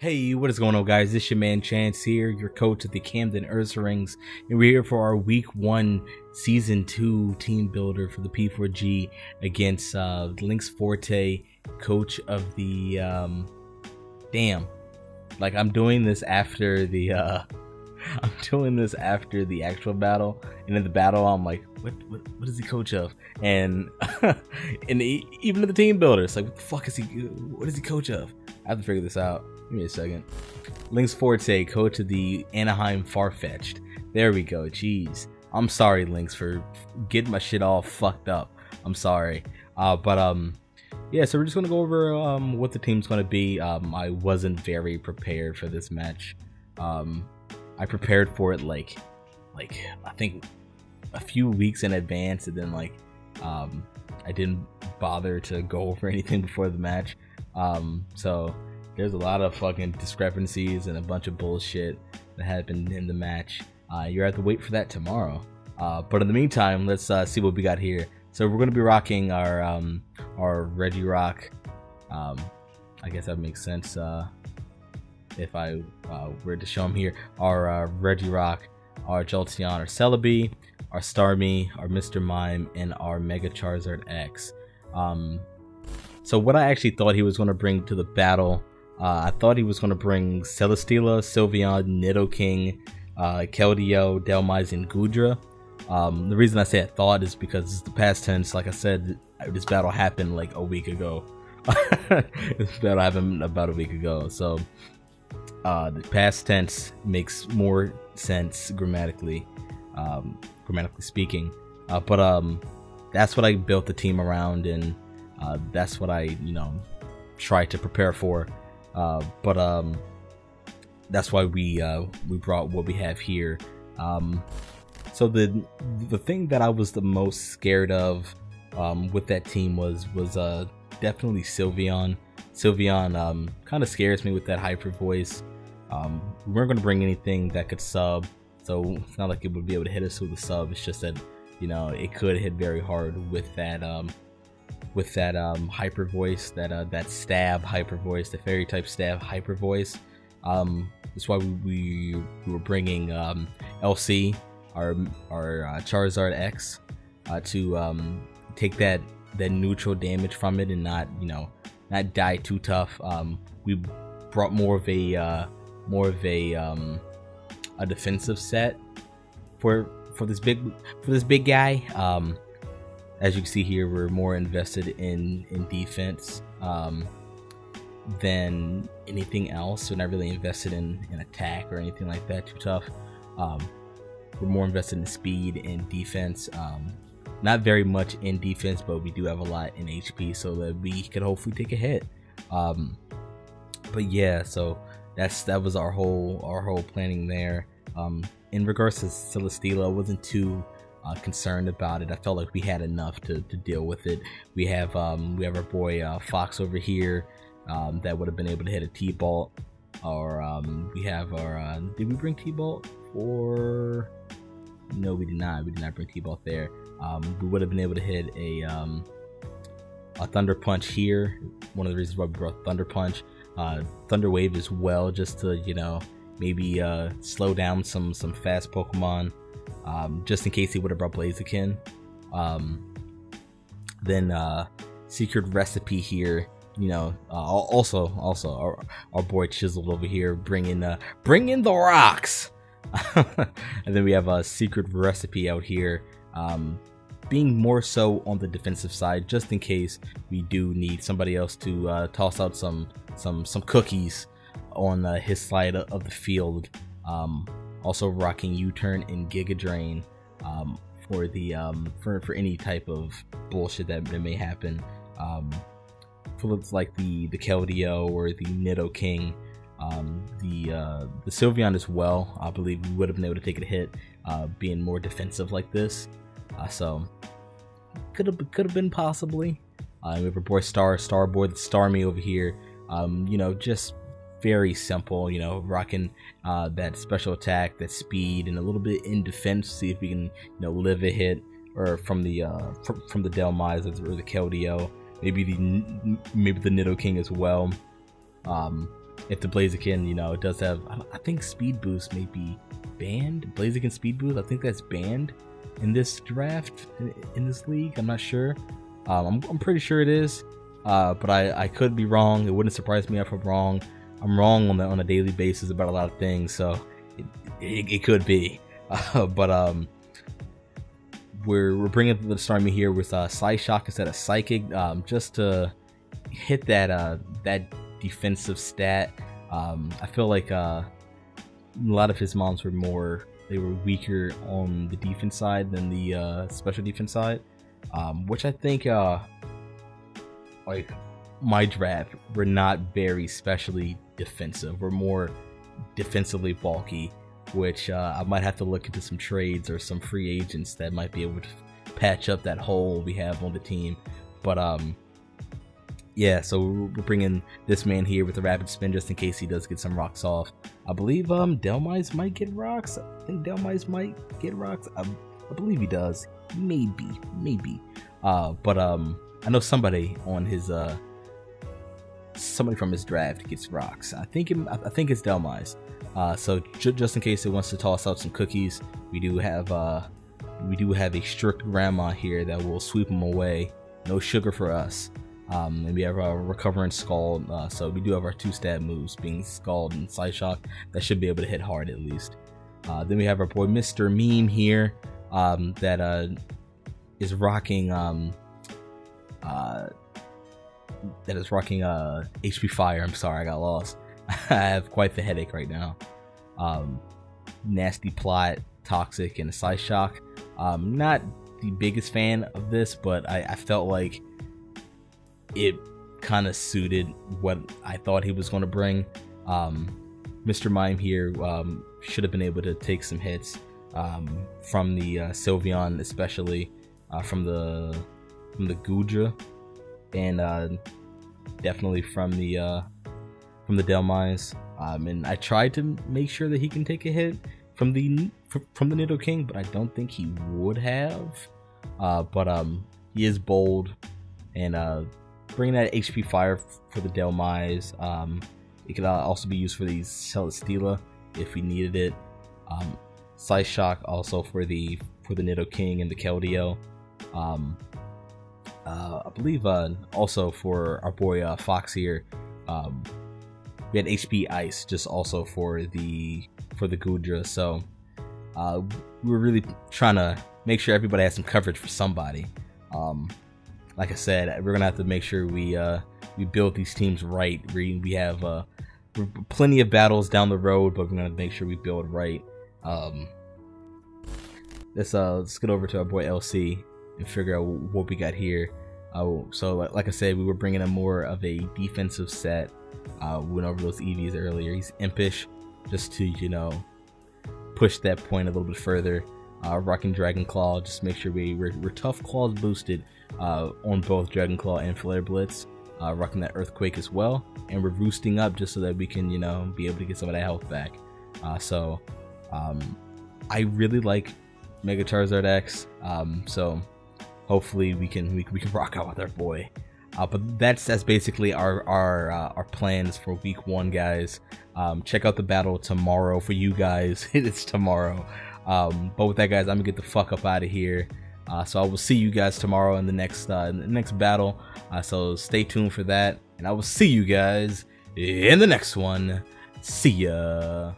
Hey, what is going on, guys? This your man Chance here, your coach at the Camden Ursarings, and we're here for our Week 1 Season 2 team builder for the P4G against LynxForte, coach of the I'm doing this after the actual battle, and in the battle I'm like, what is he coach of? And even in the team builder, it's like, what is he coach of? I have to figure this out. Give me a second. LynxForte, coach of the Anaheim Farfetch'd. There we go. Jeez. I'm sorry, Lynx, for getting my shit all fucked up. I'm sorry. Yeah, so we're just gonna go over what the team's gonna be. I wasn't very prepared for this match. I prepared for it like I think a few weeks in advance, and then I didn't bother to go over anything before the match. So there's a lot of fucking discrepancies and a bunch of bullshit that happened in the match. You have to wait for that tomorrow. But in the meantime, let's see what we got here. So we're going to be rocking our Regirock. I guess that makes sense if I were to show them here. Our Regirock, our Jolteon, our Celebi, our Starmie, our Mr. Mime, and our Mega Charizard X. So what I actually thought he was going to bring to the battle, I thought he was going to bring Celesteela, Sylveon, Nidoking, Keldeo, Dhelmise, and Goodra. The reason I say I thought is because it's the past tense. Like I said, this battle happened like a week ago. This battle happened about a week ago. So the past tense makes more sense grammatically speaking. But that's what I built the team around, and that's what I tried to prepare for. But that's why we brought what we have here. So the thing that I was the most scared of with that team was definitely Sylveon. Sylveon kind of scares me with that hyper voice. We weren't going to bring anything that could sub, so it's not like it would be able to hit us with a sub. It's just that it could hit very hard with that hyper voice, that stab hyper voice, the fairy type stab hyper voice. That's why we were bringing LC, our Charizard X, to take that neutral damage from it and not die too tough. We brought more of a defensive set for this big guy. As you can see here, we're more invested in defense than anything else. We're not really invested in attack or anything like that too tough. We're more invested in speed and defense. Not very much in defense, but we do have a lot in HP, so that we could hopefully take a hit. But yeah, so that was our whole planning there. In regards to Celesteela, I wasn't too concerned about it. I felt like we had enough to deal with it. We have our boy Fox over here that would have been able to hit a T-Bolt, or we have our did we bring T-Bolt? Or no, we did not. We did not bring T-Bolt there. We would have been able to hit a Thunder Punch here. One of the reasons why we brought Thunder Punch, Thunder Wave as well, just to maybe slow down some fast Pokemon. Just in case he would have brought Blaziken. Then secret recipe here, also our boy Chiseled over here bring in the rocks. And then we have a secret recipe out here, being more so on the defensive side, just in case we do need somebody else to toss out some cookies on his side of the field. Also rocking U-Turn and Giga Drain for the for any type of bullshit that may happen. For looks like the Keldeo or the Nidoking, the Sylveon as well. I believe we would have been able to take a hit, being more defensive like this. So could have been possibly. We have our boy Starboy, the Starmie over here. Just very simple, rocking that special attack, that speed, and a little bit in defense. See if we can, live a hit or from the Dhelmise or the Keldeo, maybe the Nidoking as well. if the Blaziken, you know, it does have, I think Speed Boost may be banned. Blaziken Speed Boost, I think that's banned in this draft, in this league. I'm not sure. I'm pretty sure it is, but I could be wrong. It wouldn't surprise me if I'm wrong. I'm wrong on a daily basis about a lot of things, so it could be. But we're bringing the Starmie here with Psyshock instead of Psychic, just to hit that defensive stat. I feel like a lot of his mons were weaker on the defense side than the special defense side, which I think like my draft, we're not very specially defensive. We're more defensively bulky, which I might have to look into some trades or some free agents that might be able to patch up that hole we have on the team. But yeah, so we're bringing this man here with a rapid spin just in case he does get some rocks off. I believe Delmise might get rocks. I think Delmise might get rocks. I believe he does. Maybe. But I know somebody on his somebody from his draft gets rocks. I think it's Delmise. So just in case it wants to toss out some cookies, we do have a strict grandma here that will sweep them away. No sugar for us. And we have a Recover and Scald. So we do have our 2 stab moves, being Scald and Psyshock, that should be able to hit hard at least. Then we have our boy Mr. Meme here, that is rocking HP Fire. I'm sorry, I got lost. I have quite the headache right now. Nasty Plot, Toxic, and Psyshock. Not the biggest fan of this, but I felt like it kind of suited what I thought he was going to bring. Mr. Mime here should have been able to take some hits from the Sylveon, especially from the Gudra, and definitely from the Delmise. And I tried to make sure that he can take a hit from the Nidoking, but I don't think he would have. But he is bold, and bringing that HP Fire for the Delmise. It could also be used for the Celesteela if we needed it. Psyshock also for the Nidoking and the Keldeo. I believe also for our boy Fox here, we had HP Ice just also for the Gudra. So we were really trying to make sure everybody had some coverage for somebody. Like I said, we're gonna have to make sure we build these teams right. We have plenty of battles down the road, but we're gonna make sure we build right. Let's get over to our boy LC and figure out what we got here. So like I said, we were bringing in more of a defensive set. We went over those EVs earlier. He's impish, just to, you know, push that point a little bit further. Rocking Dragon Claw, just make sure we're Tough Claws boosted on both Dragon Claw and Flare Blitz. Rocking that Earthquake as well, and we're boosting up just so that we can, you know, be able to get some of that health back. So I really like Mega Charizard X. So hopefully we can rock out with our boy. But that's basically our plans for week 1, guys. Check out the battle tomorrow for you guys. It's tomorrow. But with that, guys, I'm gonna get the fuck up out of here. So I will see you guys tomorrow in the next battle. So stay tuned for that, and I will see you guys in the next one. See ya.